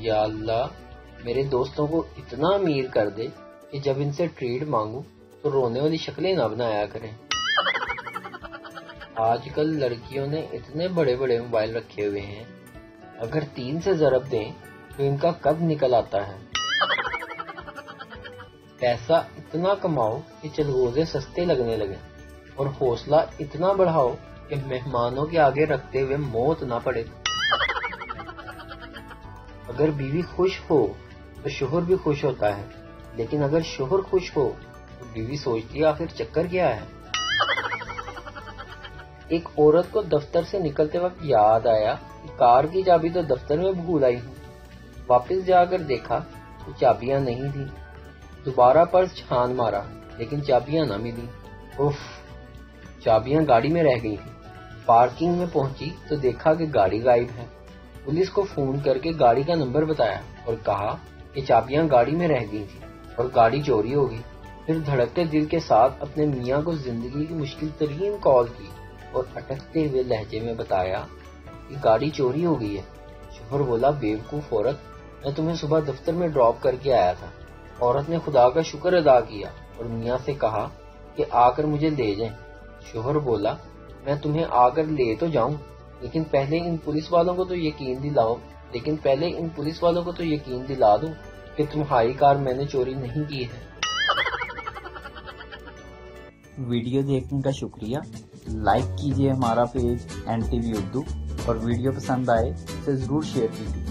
یا اللہ میرے دوستوں کو اتنا امیر کر دے کہ جب ان سے ٹریٹ مانگوں تو رونے والی شکلیں نہ بنایا کریں۔ آج کل لڑکیوں نے اتنے بڑے بڑے موبائل رکھے ہوئے ہیں، اگر 3 سے ضرب دیں تو ان کا قد نکل آتا ہے۔ پیسہ اتنا کماؤ کہ چلغوزے سستے لگنے لگیں، اور حوصلہ اتنا بڑھاؤ کہ مہمانوں کے آگے رکھتے ہوئے موت نہ پڑے۔ اگر بیوی خوش ہو تو شوہر بھی خوش ہوتا ہے، لیکن اگر شوہر خوش ہو تو بیوی سوچتی ہے آخر چکر کیا ہے۔ ایک عورت کو دفتر سے نکلتے وقت یاد آیا کہ کار کی چابی تو دفتر میں بھول آئی ہوں۔ واپس جا کر دیکھا تو چابیاں نہیں تھیں۔ دوبارہ پرس چھان مارا لیکن چابیاں نہ ملی۔ اف، چابیاں گاڑی میں رہ گئی تھیں۔ پارکنگ میں پہنچی تو دیکھا کہ گاڑی غائب ہے۔ پولیس کو فون کر کے گاڑی کا نمبر بتایا اور کہا کہ چابیاں گاڑی میں رہ گئی تھیں اور گاڑی چوری ہو گئی۔ پھر دھڑکتے دل کے ساتھ اپنے میاں کو زندگی کی مشکل ترین کال کی اور اٹکتے ہوئے لہجے میں بتایا کہ گاڑی چوری ہو گئی ہے۔ شوہر بولا بیوقوف عورت، میں تمہیں صبح دفتر میں ڈراپ کر کے آیا تھا۔ عورت نے خدا کا شکر ادا کیا اور میاں سے کہا کہ آ کر مجھے لے جائیں۔ شوہر بولا میں تمہیں آ کر لے تو جاؤں، لیکن پہلے ان پولیس والوں کو تو یقین دلا دوں کہ تمہاری کار میں نے چوری نہیں کی ہے۔ ویڈیو دیکھنے کا شکریہ۔ لائک کیجیے ہمارا پیج NTV اردو، اور ویڈیو پسند آئے اسے ضرور شیئر کیجیے۔